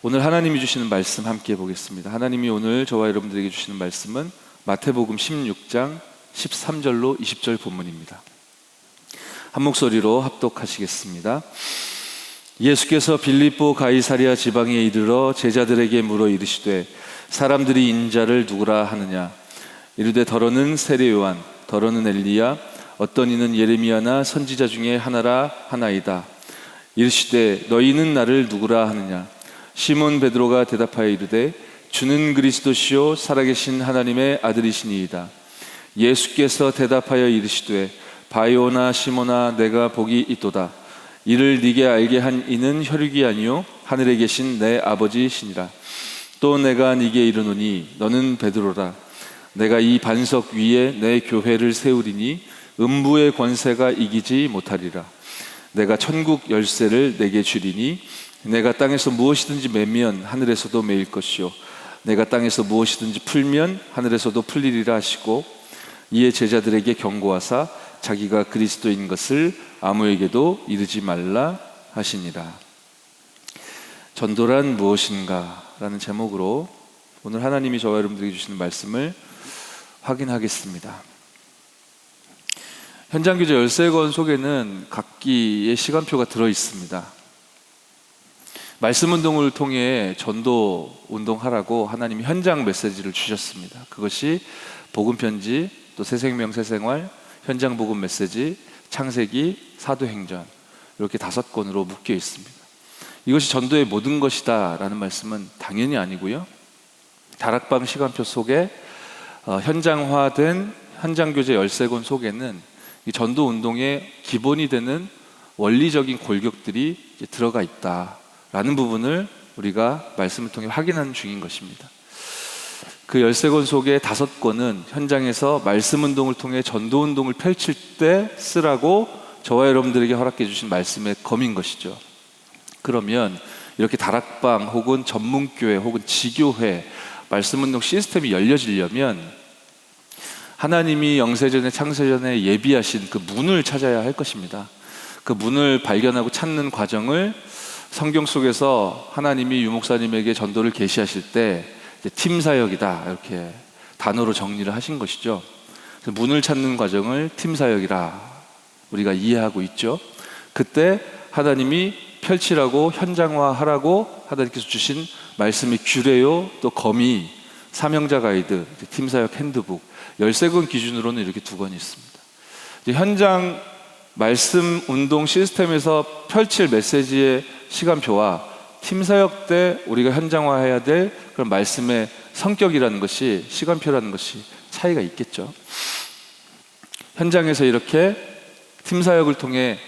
오늘 하나님이 주시는 말씀 함께 보겠습니다. 하나님이 오늘 저와 여러분들에게 주시는 말씀은 마태복음 16장 13절로 20절 본문입니다. 한 목소리로 합독하시겠습니다. 예수께서 빌립보 가이사랴 지방에 이르러 제자들에게 물어 이르시되 사람들이 인자를 누구라 하느냐? 이르되 더러는 세례 요한, 더러는 엘리야, 어떤 이는 예레미야나 선지자 중에 하나라 하나이다. 이르시되 너희는 나를 누구라 하느냐? 시몬 베드로가 대답하여 이르되 주는 그리스도시요 살아계신 하나님의 아들이시니이다. 예수께서 대답하여 이르시되 바요나 시몬아, 내가 복이 있도다. 이를 네게 알게 한 이는 혈육이 아니요 하늘에 계신 내 아버지시니라. 또 내가 네게 이르노니 너는 베드로라. 내가 이 반석 위에 내 교회를 세우리니 음부의 권세가 이기지 못하리라. 내가 천국 열쇠를 내게 주리니 내가 땅에서 무엇이든지 매면 하늘에서도 매일 것이요 내가 땅에서 무엇이든지 풀면 하늘에서도 풀리리라 하시고, 이에 제자들에게 경고하사 자기가 그리스도인 것을 아무에게도 이르지 말라 하시니라. 전도란 무엇인가? 라는 제목으로 오늘 하나님이 저와 여러분들에게 주시는 말씀을 확인하겠습니다. 현장교제 13권 속에는 각기의 시간표가 들어있습니다. 말씀운동을 통해 전도 운동하라고 하나님이 현장 메시지를 주셨습니다. 그것이 복음편지, 또 새생명 새생활, 현장복음 메시지, 창세기, 사도행전, 이렇게 5권으로 묶여 있습니다. 이것이 전도의 모든 것이다 라는 말씀은 당연히 아니고요, 다락방 시간표 속에 현장화된 현장교제 13권 속에는 이 전도 운동의 기본이 되는 원리적인 골격들이 들어가 있다라는 부분을 우리가 말씀을 통해 확인하는 중인 것입니다. 그 13권 속에 5권은 현장에서 말씀 운동을 통해 전도 운동을 펼칠 때 쓰라고 저와 여러분들에게 허락해 주신 말씀의 검인 것이죠. 그러면 이렇게 다락방 혹은 전문교회 혹은 지교회 말씀 운동 시스템이 열려지려면 하나님이 영세전에 창세전에 예비하신 그 문을 찾아야 할 것입니다. 그 문을 발견하고 찾는 과정을 성경 속에서 하나님이 유목사님에게 전도를 계시하실 때 팀 사역이다, 이렇게 단어로 정리를 하신 것이죠. 문을 찾는 과정을 팀 사역이라 우리가 이해하고 있죠. 그때 하나님이 펼치라고 현장화하라고 하나님께서 주신 말씀이 규례요, 또 검이, 사명자 가이드, 팀 사역 핸드북 13권 기준으로는 이렇게 2권이 있습니다. 현장 말씀 운동 시스템에서 펼칠 메시지의 시간표와 팀 사역 때 우리가 현장화해야 될 그런 말씀의 성격이라는 것이, 시간표라는 것이 차이가 있겠죠. 현장에서 이렇게 팀 사역을 통해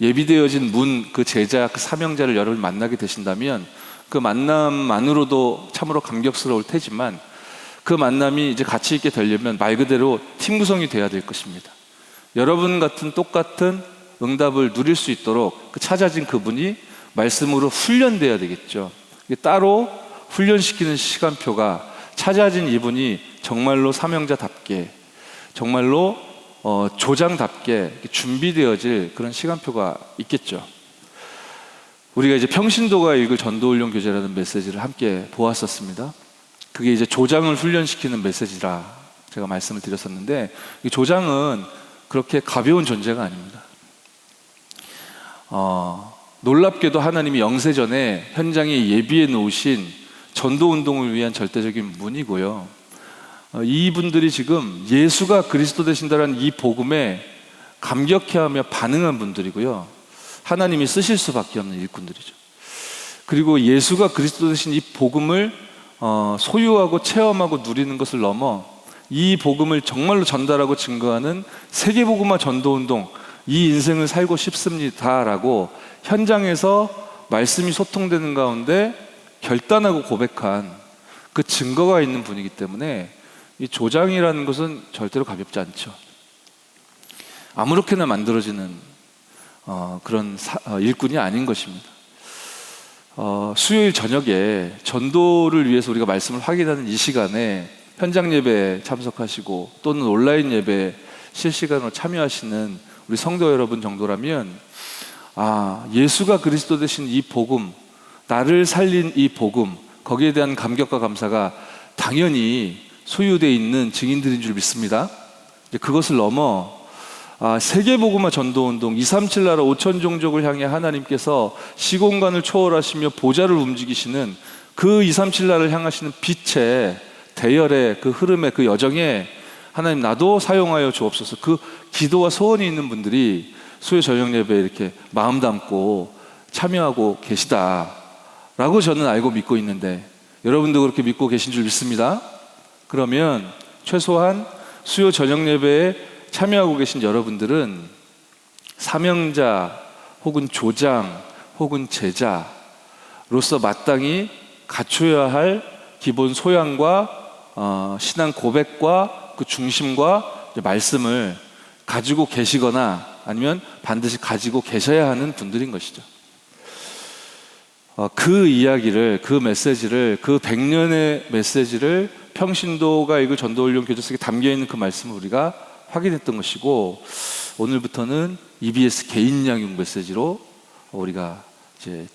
예비되어진 문, 그 제자, 그 사명자를 여러분 만나게 되신다면 그 만남만으로도 참으로 감격스러울 테지만 그 만남이 이제 가치 있게 되려면 말 그대로 팀 구성이 돼야 될 것입니다. 여러분 같은 똑같은 응답을 누릴 수 있도록 그 찾아진 그분이 말씀으로 훈련돼야 되겠죠. 따로 훈련시키는 시간표가 찾아진 이분이 정말로 사명자답게, 정말로 조장답게 준비되어질 그런 시간표가 있겠죠. 우리가 이제 평신도가 읽을 전도훈련 교재라는 메시지를 함께 보았었습니다. 그게 이제 조장을 훈련시키는 메시지라 제가 말씀을 드렸었는데, 이 조장은 그렇게 가벼운 존재가 아닙니다. 놀랍게도 하나님이 영세전에 현장에 예비해 놓으신 전도운동을 위한 절대적인 문이고요, 이분들이 지금 예수가 그리스도 되신다는 이 복음에 감격해하며 반응한 분들이고요, 하나님이 쓰실 수밖에 없는 일꾼들이죠. 그리고 예수가 그리스도 되신 이 복음을 소유하고 체험하고 누리는 것을 넘어 이 복음을 정말로 전달하고 증거하는 세계복음화 전도운동, 이 인생을 살고 싶습니다라고 현장에서 말씀이 소통되는 가운데 결단하고 고백한 그 증거가 있는 분이기 때문에 이 조장이라는 것은 절대로 가볍지 않죠. 아무렇게나 만들어지는 그런 일꾼이 아닌 것입니다. 수요일 저녁에 전도를 위해서 우리가 말씀을 확인하는 이 시간에 현장 예배에 참석하시고 또는 온라인 예배에 실시간으로 참여하시는 우리 성도 여러분 정도라면, 예수가 그리스도 되신 이 복음, 나를 살린 이 복음, 거기에 대한 감격과 감사가 당연히 소유되어 있는 증인들인 줄 믿습니다. 이제 그것을 넘어 세계복음화 전도운동 237 나라 5천 종족을 향해 하나님께서 시공간을 초월하시며 보좌를 움직이시는 그 237 나라를 향하시는 빛의 대열의 그 흐름의 그 여정에 하나님 나도 사용하여 주옵소서. 그 기도와 소원이 있는 분들이 수요 저녁 예배에 이렇게 마음 담고 참여하고 계시다라고 저는 알고 믿고 있는데, 여러분도 그렇게 믿고 계신 줄 믿습니다. 그러면 최소한 수요 저녁 예배에 참여하고 계신 여러분들은 사명자 혹은 조장 혹은 제자로서 마땅히 갖춰야 할 기본 소양과 신앙 고백과 그 중심과 말씀을 가지고 계시거나 아니면 반드시 가지고 계셔야 하는 분들인 것이죠. 그 이야기를, 그 메시지를, 그 100년의 메시지를 평신도가 읽을 전도훈련 교재 속에 담겨있는 그 말씀을 우리가 확인했던 것이고, 오늘부터는 EBS 개인 양육 메시지로 우리가 이제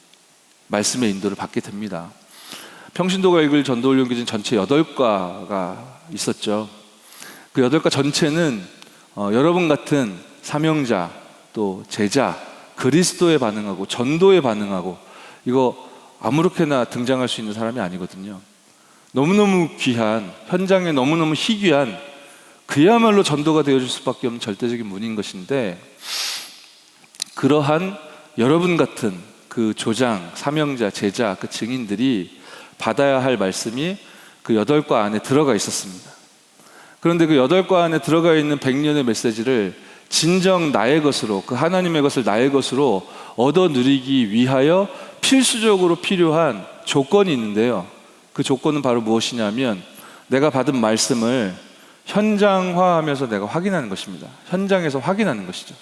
말씀의 인도를 받게 됩니다. 평신도가 읽을 전도훈련 교재는 전체 8과가 있었죠. 그 8과 전체는 여러분 같은 사명자, 또 제자, 그리스도에 반응하고 전도에 반응하고, 이거 아무렇게나 등장할 수 있는 사람이 아니거든요. 너무너무 귀한, 현장에 너무너무 희귀한, 그야말로 전도가 되어줄 수밖에 없는 절대적인 문인 것인데, 그러한 여러분 같은 그 조장, 사명자, 제자, 그 증인들이 받아야 할 말씀이 그 8과 안에 들어가 있었습니다. 그런데 그 8과 안에 들어가 있는 100년의 메시지를 진정 나의 것으로, 그 하나님의 것을 나의 것으로 얻어 누리기 위하여 필수적으로 필요한 조건이 있는데요. 그 조건은 바로 무엇이냐면, 내가 받은 말씀을 현장화하면서 내가 확인하는 것입니다. 현장에서 확인하는 것이죠.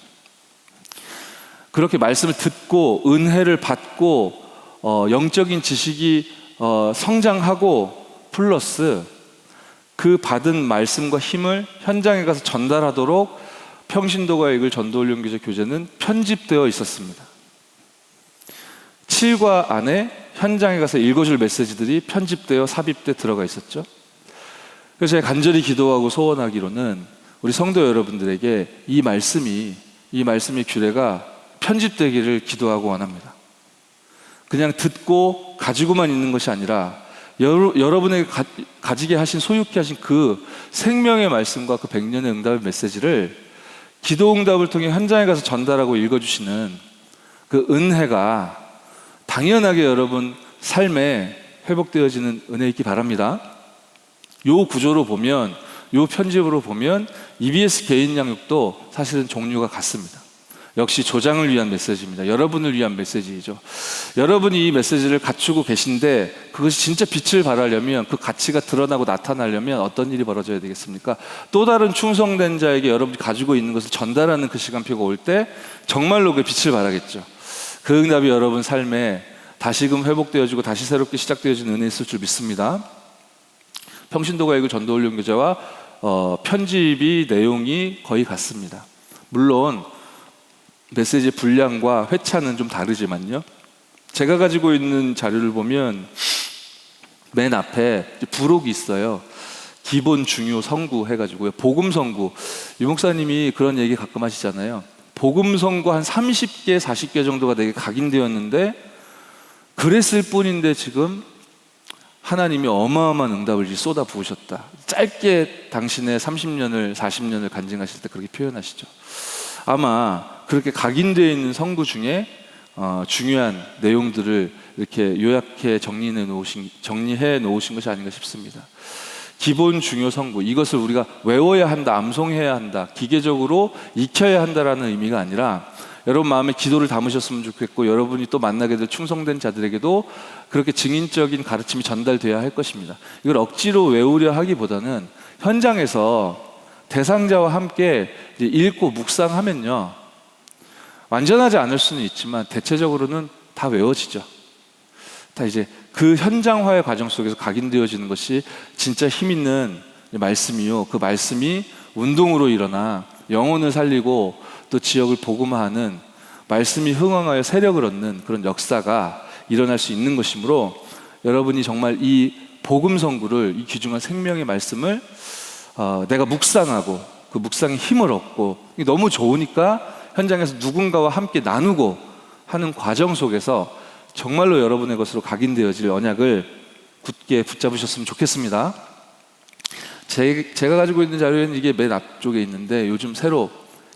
그렇게 말씀을 듣고 은혜를 받고 영적인 지식이 성장하고, 플러스 그 받은 말씀과 힘을 현장에 가서 전달하도록 평신도가 읽을 전도훈련 교재는 편집되어 있었습니다. 7과 안에 현장에 가서 읽어줄 메시지들이 편집되어 삽입돼 들어가 있었죠. 그래서 제가 간절히 기도하고 소원하기로는 우리 성도 여러분들에게 이 말씀의 규례가 편집되기를 기도하고 원합니다. 그냥 듣고 가지고만 있는 것이 아니라 여러분에게 가지게 하신, 소유케 하신 그 생명의 말씀과 그 100년의 응답의 메시지를 기도 응답을 통해 현장에 가서 전달하고 읽어주시는 그 은혜가 당연하게 여러분 삶에 회복되어지는 은혜 있기 바랍니다. 요 구조로 보면, 요 편집으로 보면 EBS 개인 양육도 사실은 종류가 같습니다. 역시 조장을 위한 메시지입니다. 여러분을 위한 메시지이죠. 여러분이 이 메시지를 갖추고 계신데 그것이 진짜 빛을 발하려면, 그 가치가 드러나고 나타나려면 어떤 일이 벌어져야 되겠습니까? 또 다른 충성된 자에게 여러분이 가지고 있는 것을 전달하는 그 시간표가 올 때 정말로 그 빛을 발하겠죠. 그 응답이 여러분 삶에 다시금 회복되어지고 다시 새롭게 시작되어지는 은혜 있을 줄 믿습니다. 평신도가 읽을 전도훈련 교재와 편집이 내용이 거의 같습니다. 물론 메시지의 분량과 회차는 좀 다르지만요. 제가 가지고 있는 자료를 보면 맨 앞에 부록이 있어요. 기본, 중요, 성구 해가지고요. 복음 성구. 유 목사님이 그런 얘기 가끔 하시잖아요. 복음 성구 한 30개, 40개 정도가 되게 각인되었는데, 그랬을 뿐인데 지금 하나님이 어마어마한 응답을 쏟아 부으셨다. 짧게 당신의 30년을, 40년을 간증하실 때 그렇게 표현하시죠. 아마 그렇게 각인되어 있는 성구 중에 중요한 내용들을 이렇게 요약해 정리해 놓으신 것이 아닌가 싶습니다. 기본, 중요, 성구, 이것을 우리가 외워야 한다, 암송해야 한다, 기계적으로 익혀야 한다라는 의미가 아니라, 여러분 마음에 기도를 담으셨으면 좋겠고, 여러분이 또 만나게 될 충성된 자들에게도 그렇게 증인적인 가르침이 전달되어야 할 것입니다. 이걸 억지로 외우려 하기보다는 현장에서 대상자와 함께 이제 읽고 묵상하면요, 완전하지 않을 수는 있지만 대체적으로는 다 외워지죠. 다 이제 그 현장화의 과정 속에서 각인되어지는 것이 진짜 힘 있는 말씀이요, 그 말씀이 운동으로 일어나 영혼을 살리고 또 지역을 복음화하는, 말씀이 흥황하여 세력을 얻는 그런 역사가 일어날 수 있는 것이므로 여러분이 정말 이 복음 선구를, 이 귀중한 생명의 말씀을 내가 묵상하고 그 묵상에 힘을 얻고 이게 너무 좋으니까 현장에서 누군가와 함께 나누고 하는 과정 속에서 정말로 여러분의 것으로 각인되어질 언약을 굳게 붙잡으셨으면 좋겠습니다. 제가 가지고 있는 자료에는 이게 맨 앞쪽에 있는데 요즘 새로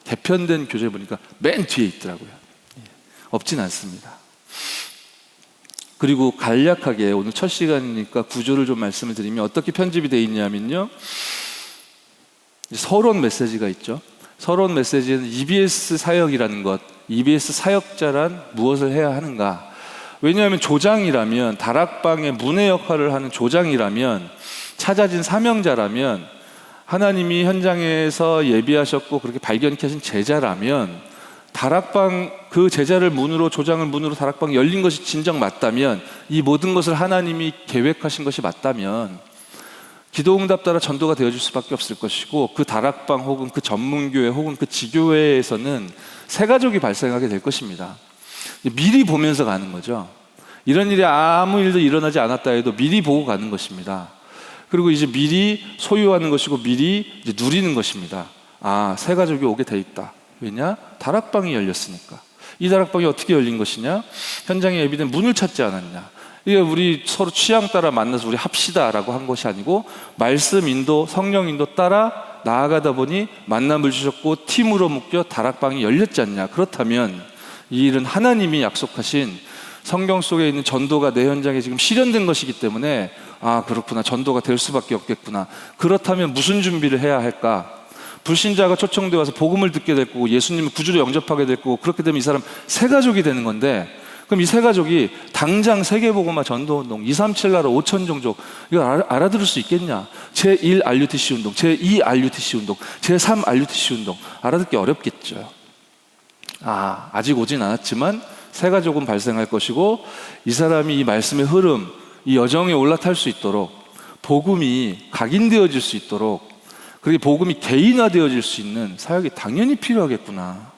개편된 교재 보니까 맨 뒤에 있더라고요. 없진 않습니다. 그리고 간략하게 오늘 첫 시간이니까 구조를 좀 말씀을 드리면 어떻게 편집이 되어 있냐면요, 서론 메시지가 있죠. 서론 메시지에는 EBS 사역이라는 것, EBS 사역자란 무엇을 해야 하는가. 왜냐하면 조장이라면, 다락방의 문의 역할을 하는 조장이라면, 찾아진 사명자라면, 하나님이 현장에서 예비하셨고 그렇게 발견케 하신 제자라면, 다락방 그 제자를 문으로, 조장을 문으로 다락방이 열린 것이 진정 맞다면, 이 모든 것을 하나님이 계획하신 것이 맞다면 기도응답 따라 전도가 되어줄 수밖에 없을 것이고, 그 다락방 혹은 그 전문교회 혹은 그 지교회에서는 새 가족이 발생하게 될 것입니다. 미리 보면서 가는 거죠. 이런 일이 아무 일도 일어나지 않았다 해도 미리 보고 가는 것입니다. 그리고 이제 미리 소유하는 것이고 미리 이제 누리는 것입니다. 새 가족이 오게 돼 있다. 왜냐? 다락방이 열렸으니까. 이 다락방이 어떻게 열린 것이냐? 현장에 예비된 문을 찾지 않았냐? 이게 우리 서로 취향 따라 만나서 우리 합시다라고 한 것이 아니고, 말씀 인도, 성령 인도 따라 나아가다 보니 만남을 주셨고 팀으로 묶여 다락방이 열렸지 않냐? 그렇다면 이 일은 하나님이 약속하신 성경 속에 있는 전도가 내 현장에 지금 실현된 것이기 때문에, 그렇구나, 전도가 될 수밖에 없겠구나. 그렇다면 무슨 준비를 해야 할까? 불신자가 초청되어 와서 복음을 듣게 될 거고 예수님을 구주로 영접하게 될 거고, 그렇게 되면 이 사람 새 가족이 되는 건데, 그럼 이 새 가족이 당장 세계복음화 전도운동, 237 나라 5천 종족 이거 알아들을 수 있겠냐? 제1 RUTC 운동, 제2 RUTC 운동, 제3 RUTC 운동 알아듣기 어렵겠죠. 아직 오진 않았지만 새 가족은 발생할 것이고, 이 사람이 이 말씀의 흐름, 이 여정에 올라탈 수 있도록, 복음이 각인되어질 수 있도록, 그리고 복음이 개인화되어질 수 있는 사역이 당연히 필요하겠구나.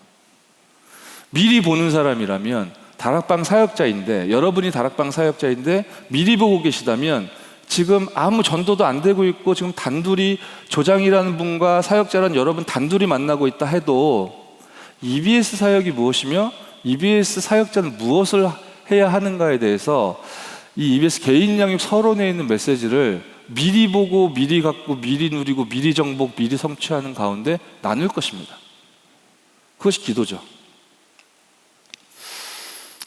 미리 보는 사람이라면, 다락방 사역자인데, 여러분이 다락방 사역자인데 미리 보고 계시다면, 지금 아무 전도도 안 되고 있고 지금 단둘이 조장이라는 분과 사역자라는 여러분 단둘이 만나고 있다 해도 EBS 사역이 무엇이며 EBS 사역자는 무엇을 해야 하는가에 대해서 이 EBS 개인 양육 서론에 있는 메시지를 미리 보고 미리 갖고 미리 누리고 미리 정복 미리 성취하는 가운데 나눌 것입니다. 그것이 기도죠.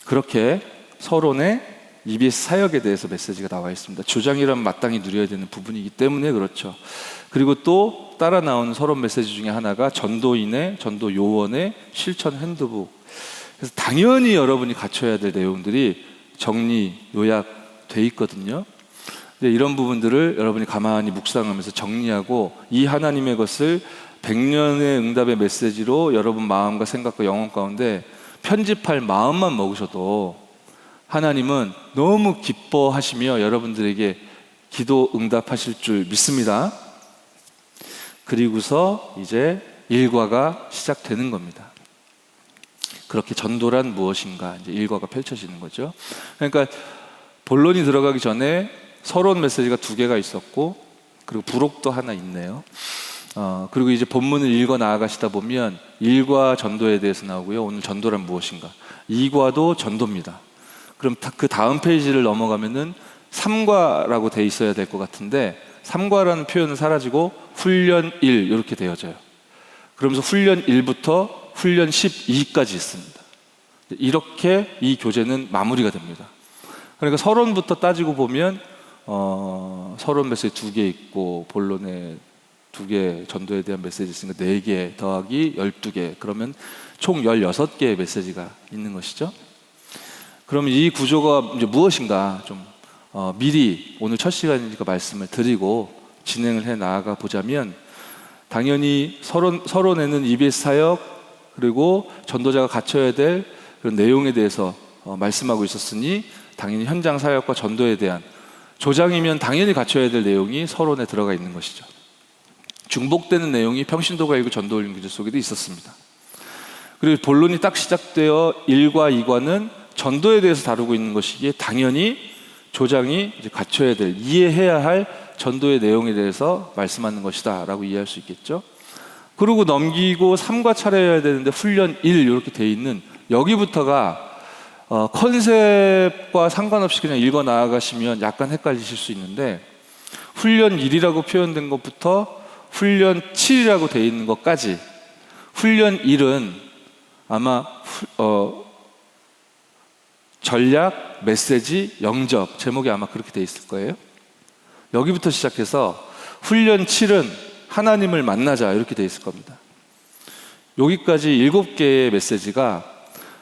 그렇게 서론에 EBS 사역에 대해서 메시지가 나와 있습니다. 조장이라면 마땅히 누려야 되는 부분이기 때문에 그렇죠. 그리고 또 따라 나오는 서론 메시지 중에 하나가 전도인의, 전도 요원의 실천 핸드북. 그래서 당연히 여러분이 갖춰야 될 내용들이 정리, 요약돼 있거든요. 근데 이런 부분들을 여러분이 가만히 묵상하면서 정리하고, 이 하나님의 것을 100년의 응답의 메시지로 여러분 마음과 생각과 영혼 가운데 편집할 마음만 먹으셔도 하나님은 너무 기뻐하시며 여러분들에게 기도 응답하실 줄 믿습니다. 그리고서 이제 일과가 시작되는 겁니다. 그렇게 전도란 무엇인가, 이제 일과가 펼쳐지는 거죠. 그러니까 본론이 들어가기 전에 서론 메시지가 2개가 있었고, 그리고 부록도 하나 있네요. 그리고 이제 본문을 읽어 나아가시다 보면 1과 전도에 대해서 나오고요. 오늘 전도란 무엇인가, 2과도 전도입니다. 그럼 그 다음 페이지를 넘어가면은 3과라고 돼 있어야 될 것 같은데, 3과라는 표현은 사라지고 훈련 1 이렇게 되어져요. 그러면서 훈련 1부터 훈련 12까지 있습니다. 이렇게 이 교재는 마무리가 됩니다. 그러니까 서론부터 따지고 보면 서론 메시지 2개 있고 본론에 2개, 전도에 대한 메시지 있으니까 4개 더하기 12개, 그러면 총 16개의 메시지가 있는 것이죠. 그러면 이 구조가 이제 무엇인가 좀 미리 오늘 첫 시간이니까 말씀을 드리고 진행을 해 나아가 보자면, 당연히 서론에는 EBS 사역 그리고 전도자가 갖춰야 될 그런 내용에 대해서 말씀하고 있었으니, 당연히 현장 사역과 전도에 대한, 조장이면 당연히 갖춰야 될 내용이 서론에 들어가 있는 것이죠. 중복되는 내용이 평신도가 읽고 전도올림 규제 속에도 있었습니다. 그리고 본론이 딱 시작되어 1과 2과는 전도에 대해서 다루고 있는 것이기에 당연히 조장이 이제 갖춰야 될, 이해해야 할 전도의 내용에 대해서 말씀하는 것이다 라고 이해할 수 있겠죠. 그리고 넘기고 3과 차례해야 되는데 훈련 1 이렇게 돼 있는 여기부터가 컨셉과 상관없이 그냥 읽어 나아가시면 약간 헷갈리실 수 있는데, 훈련 1이라고 표현된 것부터 훈련 7이라고 돼 있는 것까지, 훈련 1은 아마 전략, 메시지, 영접, 제목이 아마 그렇게 돼 있을 거예요. 여기부터 시작해서 훈련 7은 하나님을 만나자 이렇게 돼 있을 겁니다. 여기까지 7개의 메시지가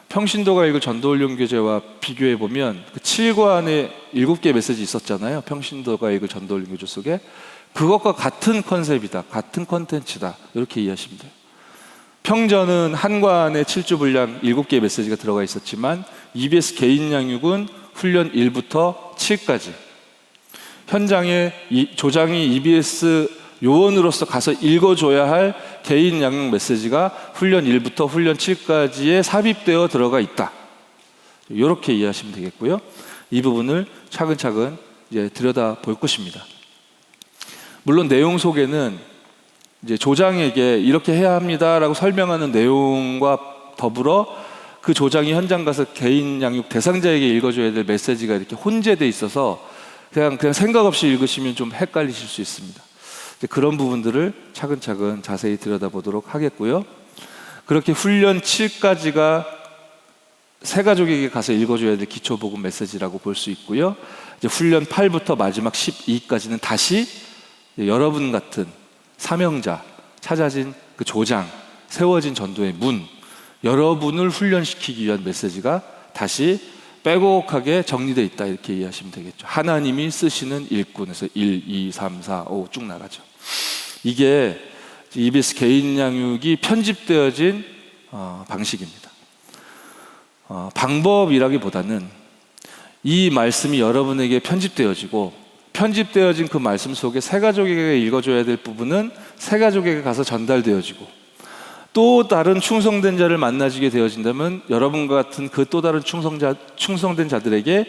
평신도가 읽을 전도훈련교재와 비교해 보면 그 7과 안에 7개의 메시지 있었잖아요. 평신도가 읽을 전도훈련교재 속에 그것과 같은 컨셉이다, 같은 컨텐츠다 이렇게 이해하시면 돼요. 평전은 한관에 7주 분량 7개의 메시지가 들어가 있었지만 EBS 개인 양육은 훈련 1부터 7까지 현장에 조장이 EBS 요원으로서 가서 읽어줘야 할 개인 양육 메시지가 훈련 1부터 훈련 7까지에 삽입되어 들어가 있다. 이렇게 이해하시면 되겠고요. 이 부분을 차근차근 이제 들여다볼 것입니다. 물론 내용 속에는 이제 조장에게 이렇게 해야 합니다라고 설명하는 내용과 더불어 그 조장이 현장 가서 개인 양육 대상자에게 읽어줘야 될 메시지가 이렇게 혼재돼 있어서 그냥 생각 없이 읽으시면 좀 헷갈리실 수 있습니다. 그런 부분들을 차근차근 자세히 들여다보도록 하겠고요. 그렇게 훈련 7까지가 새 가족에게 가서 읽어줘야 될 기초복음 메시지라고 볼 수 있고요. 이제 훈련 8부터 마지막 12까지는 다시 여러분 같은 사명자, 찾아진 그 조장, 세워진 전도의 문, 여러분을 훈련시키기 위한 메시지가 다시 빼곡하게 정리되어 있다 이렇게 이해하시면 되겠죠. 하나님이 쓰시는 일꾼에서 1, 2, 3, 4, 5 쭉 나가죠. 이게 EBS 개인 양육이 편집되어진 방식입니다. 방법이라기보다는 이 말씀이 여러분에게 편집되어지고 편집되어진 그 말씀 속에 새 가족에게 읽어줘야 될 부분은 새 가족에게 가서 전달되어지고 또 다른 충성된 자를 만나지게 되어진다면 여러분과 같은 그 또 다른 충성된 자들에게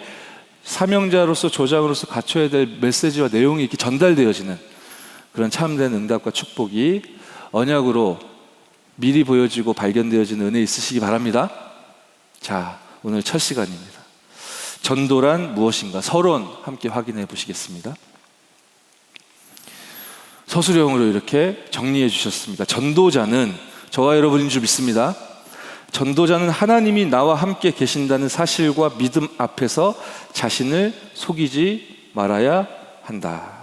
사명자로서 조장으로서 갖춰야 될 메시지와 내용이 이렇게 전달되어지는 그런 참된 응답과 축복이 언약으로 미리 보여지고 발견되어지는 은혜 있으시기 바랍니다. 자, 오늘 첫 시간입니다. 전도란 무엇인가? 서론 함께 확인해 보시겠습니다. 서술형으로 이렇게 정리해 주셨습니다. 전도자는 저와 여러분인 줄 믿습니다. 전도자는 하나님이 나와 함께 계신다는 사실과 믿음 앞에서 자신을 속이지 말아야 한다.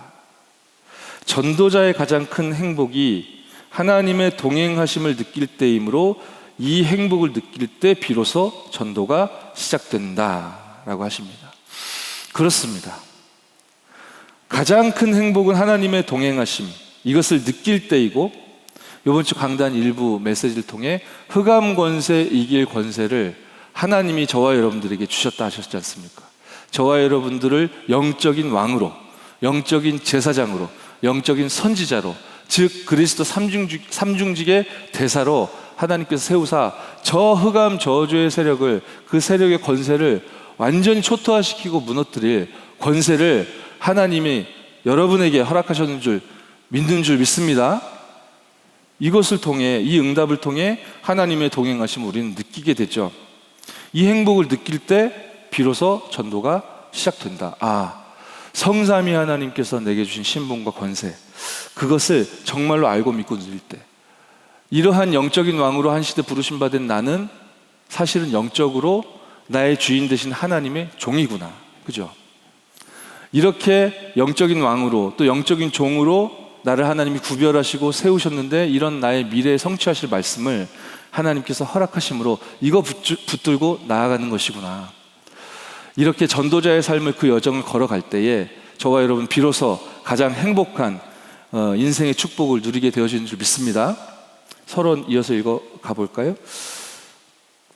전도자의 가장 큰 행복이 하나님의 동행하심을 느낄 때이므로 이 행복을 느낄 때 비로소 전도가 시작된다라고 하십니다. 그렇습니다. 가장 큰 행복은 하나님의 동행하심, 이것을 느낄 때이고 이번 주 강단 일부 메시지를 통해 흑암 권세 이길 권세를 하나님이 저와 여러분들에게 주셨다 하셨지 않습니까? 저와 여러분들을 영적인 왕으로, 영적인 제사장으로, 영적인 선지자로, 즉 그리스도 삼중직의 대사로 하나님께서 세우사 저 흑암 저주의 세력을, 그 세력의 권세를 완전히 초토화시키고 무너뜨릴 권세를 하나님이 여러분에게 허락하셨는 줄 믿는 줄 믿습니다. 이것을 통해, 이 응답을 통해 하나님의 동행하심을 우리는 느끼게 되죠. 이 행복을 느낄 때 비로소 전도가 시작된다. 성삼위 하나님께서 내게 주신 신분과 권세, 그것을 정말로 알고 믿고 누릴 때, 이러한 영적인 왕으로 한 시대 부르심받은 나는 사실은 영적으로 나의 주인 되신 하나님의 종이구나. 그죠? 이렇게 영적인 왕으로 또 영적인 종으로 나를 하나님이 구별하시고 세우셨는데 이런 나의 미래에 성취하실 말씀을 하나님께서 허락하심으로 이거 붙들고 나아가는 것이구나. 이렇게 전도자의 삶을, 그 여정을 걸어갈 때에 저와 여러분 비로소 가장 행복한 인생의 축복을 누리게 되어지는 줄 믿습니다. 서론 이어서 읽어가 볼까요?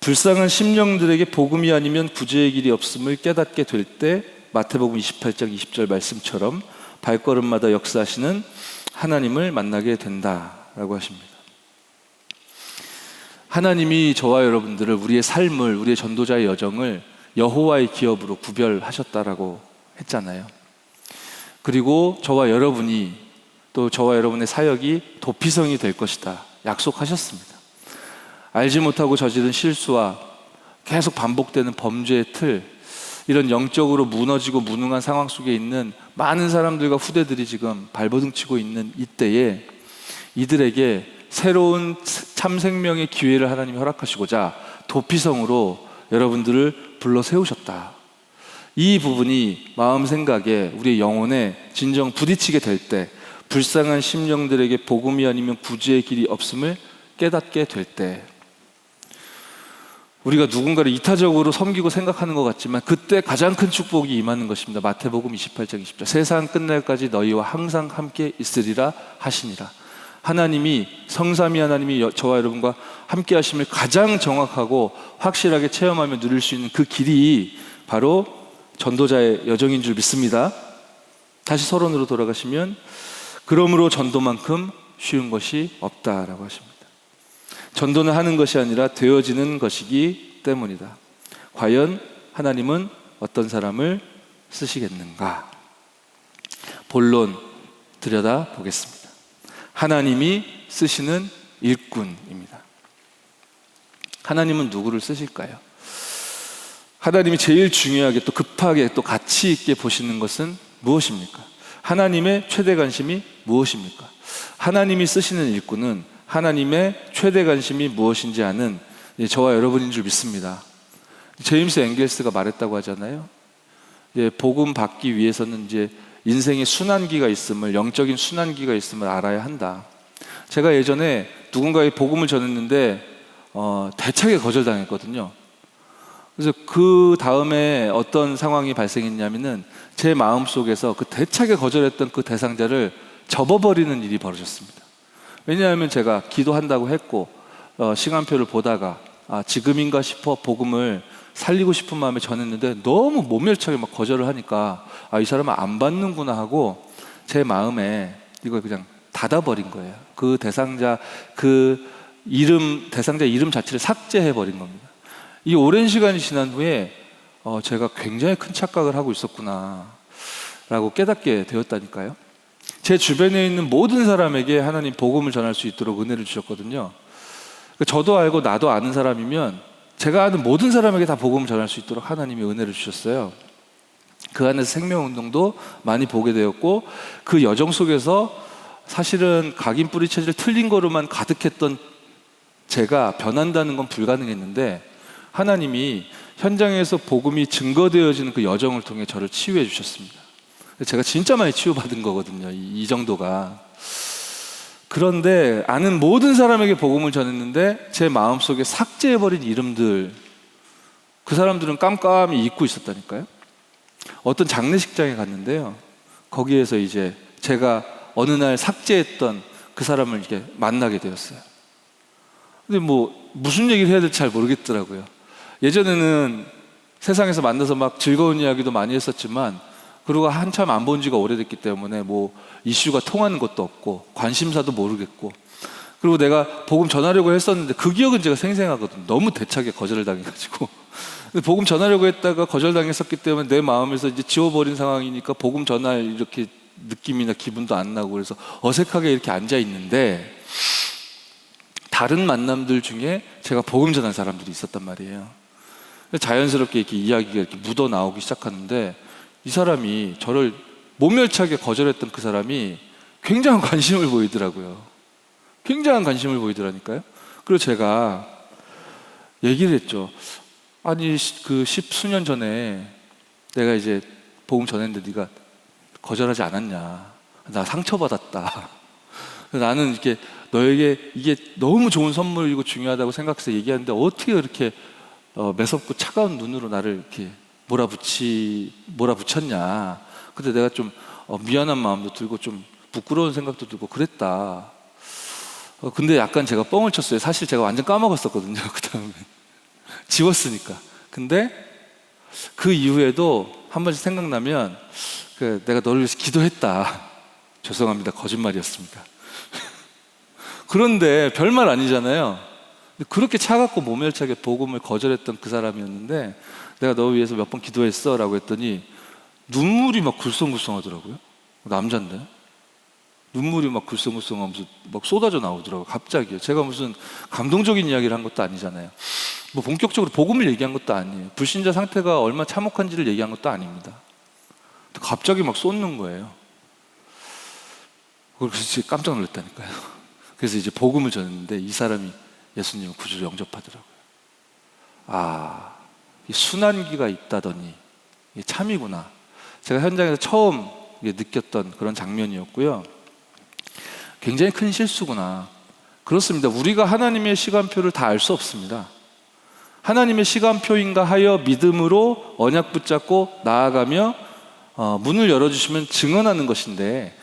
불쌍한 심령들에게 복음이 아니면 구제의 길이 없음을 깨닫게 될 때 마태복음 28장 20절 말씀처럼 발걸음마다 역사하시는 하나님을 만나게 된다라고 하십니다. 하나님이 저와 여러분들을, 우리의 삶을, 우리의 전도자의 여정을 여호와의 기업으로 구별하셨다라고 했잖아요. 그리고 저와 여러분이 또 저와 여러분의 사역이 도피성이 될 것이다 약속하셨습니다. 알지 못하고 저지른 실수와 계속 반복되는 범죄의 틀, 이런 영적으로 무너지고 무능한 상황 속에 있는 많은 사람들과 후대들이 지금 발버둥치고 있는 이때에 이들에게 새로운 참 생명의 기회를 하나님이 허락하시고자 도피성으로 여러분들을 불러 세우셨다. 이 부분이 마음 생각에 우리의 영혼에 진정 부딪히게 될 때, 불쌍한 심령들에게 복음이 아니면 구주의 길이 없음을 깨닫게 될 때, 우리가 누군가를 이타적으로 섬기고 생각하는 것 같지만 그때 가장 큰 축복이 임하는 것입니다. 마태복음 28장 20절, 세상 끝날까지 너희와 항상 함께 있으리라 하시니라. 하나님이, 성삼위 하나님이 저와 여러분과 함께 하심을 가장 정확하고 확실하게 체험하며 누릴 수 있는 그 길이 바로 전도자의 여정인 줄 믿습니다. 다시 서론으로 돌아가시면, 그러므로 전도만큼 쉬운 것이 없다라고 하십니다. 전도는 하는 것이 아니라 되어지는 것이기 때문이다. 과연 하나님은 어떤 사람을 쓰시겠는가? 본론 들여다보겠습니다. 하나님이 쓰시는 일꾼입니다. 하나님은 누구를 쓰실까요? 하나님이 제일 중요하게 또 급하게 또 가치 있게 보시는 것은 무엇입니까? 하나님의 최대 관심이 무엇입니까? 하나님이 쓰시는 일꾼은 하나님의 최대 관심이 무엇인지 아는 저와 여러분인 줄 믿습니다. 제임스 앵겔스가 말했다고 하잖아요. 복음 받기 위해서는 이제 인생의 순환기가 있음을, 영적인 순환기가 있음을 알아야 한다. 제가 예전에 누군가의 복음을 전했는데 대차게 거절당했거든요. 그래서 그 다음에 어떤 상황이 발생했냐면은 제 마음속에서 그 대차게 거절했던 그 대상자를 접어버리는 일이 벌어졌습니다. 왜냐하면 제가 기도한다고 했고 시간표를 보다가 지금인가 싶어 복음을 살리고 싶은 마음에 전했는데 너무 모멸차게 막 거절을 하니까 이 사람은 안 받는구나 하고 제 마음에 이걸 그냥 닫아버린 거예요. 그 대상자 대상자 이름 자체를 삭제해버린 겁니다. 이 오랜 시간이 지난 후에 제가 굉장히 큰 착각을 하고 있었구나 라고 깨닫게 되었다니까요. 제 주변에 있는 모든 사람에게 하나님 복음을 전할 수 있도록 은혜를 주셨거든요. 저도 알고 나도 아는 사람이면 제가 아는 모든 사람에게 다 복음을 전할 수 있도록 하나님이 은혜를 주셨어요. 그 안에서 생명운동도 많이 보게 되었고, 그 여정 속에서 사실은 각인 뿌리 체질 틀린 거로만 가득했던 제가 변한다는 건 불가능했는데, 하나님이 현장에서 복음이 증거되어지는 그 여정을 통해 저를 치유해 주셨습니다. 제가 진짜 많이 치유받은 거거든요, 이 정도가. 그런데 아는 모든 사람에게 복음을 전했는데 제 마음속에 삭제해버린 이름들, 그 사람들은 깜깜이 잊고 있었다니까요. 어떤 장례식장에 갔는데요, 거기에서 이제 제가 어느 날 삭제했던 그 사람을 이렇게 만나게 되었어요. 근데 무슨 얘기를 해야 될지 잘 모르겠더라고요. 예전에는 세상에서 만나서 막 즐거운 이야기도 많이 했었지만, 그리고 한참 안 본 지가 오래됐기 때문에 이슈가 통하는 것도 없고 관심사도 모르겠고, 그리고 내가 복음 전하려고 했었는데 그 기억은 제가 생생하거든요. 너무 대차게 거절을 당해가지고. 근데 복음 전하려고 했다가 거절당했었기 때문에 내 마음에서 이제 지워버린 상황이니까 복음 전할 이렇게 느낌이나 기분도 안 나고, 그래서 어색하게 이렇게 앉아 있는데 다른 만남들 중에 제가 복음 전할 사람들이 있었단 말이에요. 자연스럽게 이렇게 이야기가 이렇게 묻어 나오기 시작하는데, 이 사람이 저를 모멸차게 거절했던 그 사람이 굉장한 관심을 보이더라고요. 굉장한 관심을 보이더라니까요. 그리고 제가 얘기를 했죠. 아니, 그 10수년 전에 내가 이제 복음 전했는데 네가 거절하지 않았냐. 나 상처받았다. 나는 이렇게 너에게 이게 너무 좋은 선물이고 중요하다고 생각해서 얘기하는데 어떻게 그렇게 매섭고 차가운 눈으로 나를 이렇게 몰아붙였냐. 근데 내가 좀 미안한 마음도 들고 좀 부끄러운 생각도 들고 그랬다. 근데 약간 제가 뻥을 쳤어요. 사실 제가 완전 까먹었었거든요, 그 다음에. 지웠으니까. 근데 그 이후에도 한 번씩 생각나면 내가 너를 위해서 기도했다. 죄송합니다, 거짓말이었습니다. 그런데 별말 아니잖아요. 근데 그렇게 차갑고 모멸차게 복음을 거절했던 그 사람이었는데 내가 너 위해서 몇 번 기도했어 라고 했더니 눈물이 막 굴썽굴썽 하더라고요. 남잔데 눈물이 막 굴썽굴썽하면서 막 쏟아져 나오더라고요. 갑자기요. 제가 무슨 감동적인 이야기를 한 것도 아니잖아요. 뭐 본격적으로 복음을 얘기한 것도 아니에요. 불신자 상태가 얼마나 참혹한지를 얘기한 것도 아닙니다. 갑자기 막 쏟는 거예요. 그래서 깜짝 놀랐다니까요. 그래서 이제 복음을 전했는데 이 사람이 예수님을 구주로 영접하더라고요. 아, 이 순환기가 있다더니 이게 참이구나. 제가 현장에서 처음 느꼈던 그런 장면이었고요. 굉장히 큰 실수구나. 그렇습니다. 우리가 하나님의 시간표를 다 알 수 없습니다. 하나님의 시간표인가 하여 믿음으로 언약 붙잡고 나아가며 문을 열어주시면 증언하는 것인데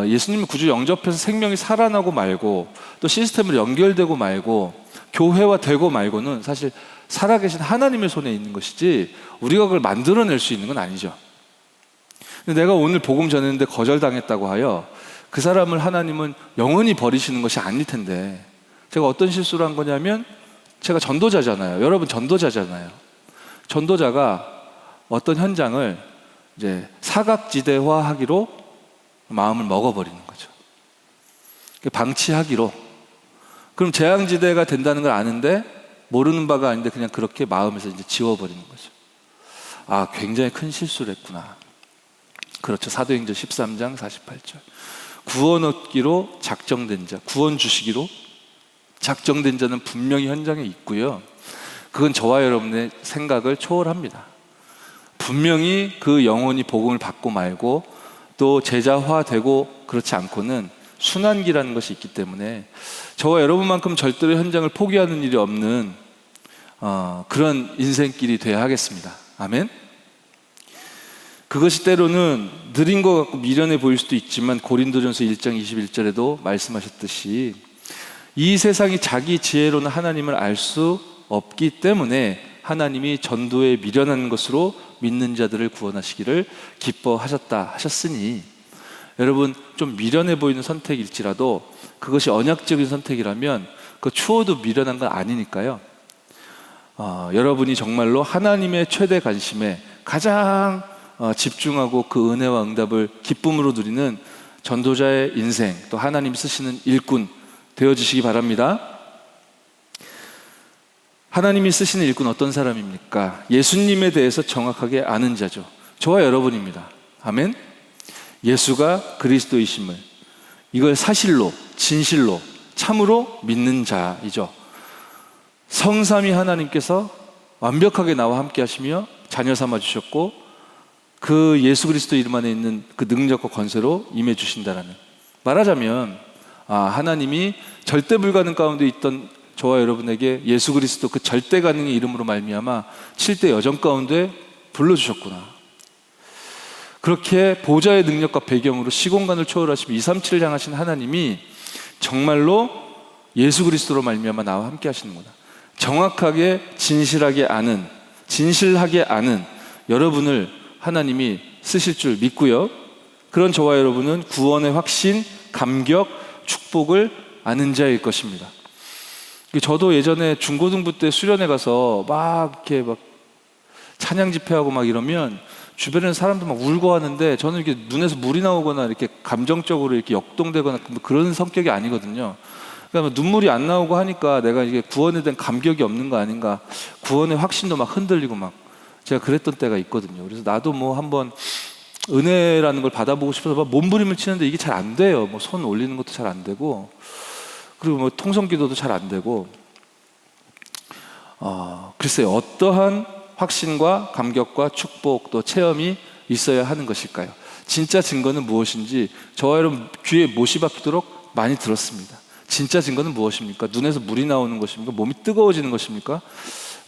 예수님을 구주 영접해서 생명이 살아나고 말고 또 시스템으로 연결되고 말고 교회화 되고 말고는 사실 살아계신 하나님의 손에 있는 것이지 우리가 그걸 만들어낼 수 있는 건 아니죠. 근데 내가 오늘 복음 전했는데 거절당했다고 하여 그 사람을 하나님은 영원히 버리시는 것이 아닐 텐데 제가 어떤 실수를 한 거냐면 제가 전도자잖아요. 여러분 전도자잖아요. 전도자가 어떤 현장을 이제 사각지대화 하기로 마음을 먹어버리는 거죠. 방치하기로. 그럼 재앙지대가 된다는 걸 아는데 모르는 바가 아닌데 그냥 그렇게 마음에서 이제 지워버리는 거죠. 아, 굉장히 큰 실수를 했구나. 그렇죠. 사도행전 13장 48절. 구원 얻기로 작정된 자, 구원 주시기로 작정된 자는 분명히 현장에 있고요. 그건 저와 여러분의 생각을 초월합니다. 분명히 그 영혼이 복음을 받고 말고 또 제자화되고 그렇지 않고는 순환기라는 것이 있기 때문에 저와 여러분만큼 절대로 현장을 포기하는 일이 없는 그런 인생길이 되어야 하겠습니다. 아멘. 그것이 때로는 느린 것 같고 미련해 보일 수도 있지만 고린도전서 1장 21절에도 말씀하셨듯이 이 세상이 자기 지혜로는 하나님을 알 수 없기 때문에 하나님이 전도에 미련한 것으로 믿는 자들을 구원하시기를 기뻐하셨다 하셨으니 여러분 좀 미련해 보이는 선택일지라도 그것이 언약적인 선택이라면 그 추워도 미련한 건 아니니까요. 여러분이 정말로 하나님의 최대 관심에 가장 집중하고 그 은혜와 응답을 기쁨으로 누리는 전도자의 인생 또 하나님 쓰시는 일꾼 되어주시기 바랍니다. 하나님이 쓰시는 일꾼 어떤 사람입니까? 예수님에 대해서 정확하게 아는 자죠. 저와 여러분입니다. 아멘. 예수가 그리스도이심을 이걸 사실로 진실로 참으로 믿는 자이죠. 성삼위 하나님께서 완벽하게 나와 함께 하시며 자녀 삼아 주셨고 그 예수 그리스도 이름 안에 있는 그 능력과 권세로 임해 주신다라는, 말하자면 하나님이 절대 불가능 가운데 있던 저와 여러분에게 예수 그리스도 그 절대 가능의 이름으로 말미암아 7대 여정 가운데 불러주셨구나. 그렇게 보좌의 능력과 배경으로 시공간을 초월하시며 237을 향하신 하나님이 정말로 예수 그리스도로 말미암아 나와 함께 하시는구나. 정확하게 진실하게 아는 여러분을 하나님이 쓰실 줄 믿고요. 그런 저와 여러분은 구원의 확신, 감격, 축복을 아는 자일 것입니다. 저도 예전에 중고등부 때 수련회 가서 이렇게 찬양 집회하고 이러면 주변에 사람들 울고 하는데 저는 이렇게 눈에서 물이 나오거나 이렇게 감정적으로 이렇게 역동되거나 그런 성격이 아니거든요. 그러니까 눈물이 안 나오고 하니까 내가 이게 구원에 대한 감격이 없는 거 아닌가, 구원의 확신도 흔들리고 제가 그랬던 때가 있거든요. 그래서 나도 한번 은혜라는 걸 받아보고 싶어서 몸부림을 치는데 이게 잘 안 돼요. 손 올리는 것도 잘 안 되고, 그리고 통성기도도 잘 안 되고. 글쎄요, 어떠한 확신과 감격과 축복 또 체험이 있어야 하는 것일까요? 진짜 증거는 무엇인지 저와 여러분 귀에 못이 박히도록 많이 들었습니다. 진짜 증거는 무엇입니까? 눈에서 물이 나오는 것입니까? 몸이 뜨거워지는 것입니까?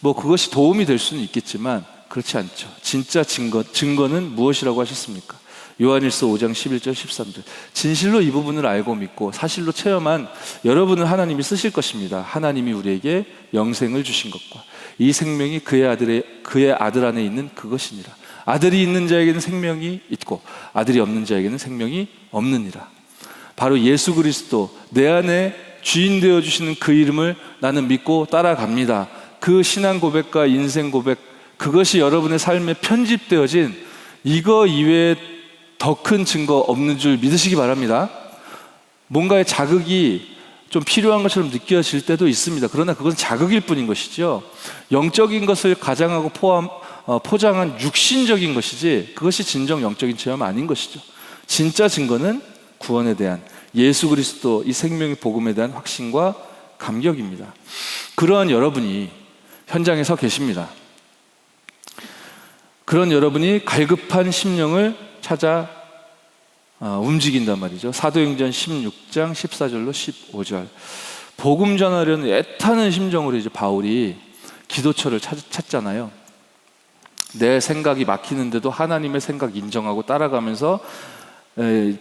그것이 도움이 될 수는 있겠지만 그렇지 않죠. 진짜 증거는 무엇이라고 하셨습니까? 요한일서 5장 11절 13절. 진실로 이 부분을 알고 믿고 사실로 체험한 여러분을 하나님이 쓰실 것입니다. 하나님이 우리에게 영생을 주신 것과 이 생명이 그의 아들 안에 있는 그것이니라. 아들이 있는 자에게는 생명이 있고 아들이 없는 자에게는 생명이 없느니라. 바로 예수 그리스도 내 안에 주인 되어주시는 그 이름을 나는 믿고 따라갑니다. 그 신앙 고백과 인생 고백, 그것이 여러분의 삶에 편집되어진 이거 이외에 더 큰 증거 없는 줄 믿으시기 바랍니다. 뭔가의 자극이 좀 필요한 것처럼 느껴질 때도 있습니다. 그러나 그건 자극일 뿐인 것이죠. 영적인 것을 가장하고 포장한 육신적인 것이지 그것이 진정 영적인 체험 아닌 것이죠. 진짜 증거는 구원에 대한 예수 그리스도 이 생명의 복음에 대한 확신과 감격입니다. 그러한 여러분이 현장에 서 계십니다. 그런 여러분이 갈급한 심령을 찾아 움직인단 말이죠. 사도행전 16장 14절로 15절. 복음 전하려는 애타는 심정으로 이제 바울이 기도처를 찾잖아요. 내 생각이 막히는데도 하나님의 생각 인정하고 따라가면서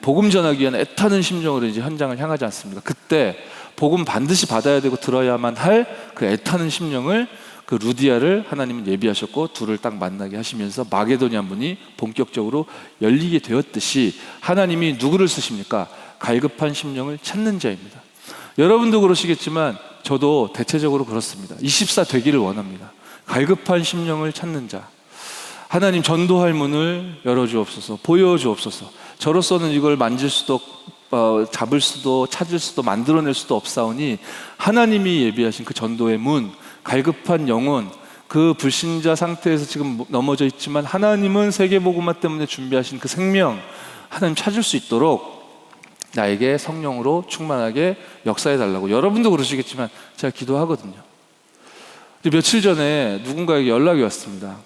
복음 전하기 위한 애타는 심정으로 이제 현장을 향하지 않습니까? 그때 복음 반드시 받아야 되고 들어야만 할 그 애타는 심령을 그 루디아를 하나님은 예비하셨고 둘을 딱 만나게 하시면서 마게도니아 문이 본격적으로 열리게 되었듯이 하나님이 누구를 쓰십니까? 갈급한 심령을 찾는 자입니다. 여러분도 그러시겠지만 저도 대체적으로 그렇습니다. 24 되기를 원합니다. 갈급한 심령을 찾는 자. 하나님 전도할 문을 열어주옵소서, 보여주옵소서. 저로서는 이걸 만질 수도 잡을 수도 찾을 수도 만들어낼 수도 없사오니 하나님이 예비하신 그 전도의 문, 갈급한 영혼, 그 불신자 상태에서 지금 넘어져 있지만 하나님은 세계복음화 때문에 준비하신 그 생명, 하나님 찾을 수 있도록 나에게 성령으로 충만하게 역사해 달라고. 여러분도 그러시겠지만 제가 기도하거든요. 며칠 전에 누군가에게 연락이 왔습니다.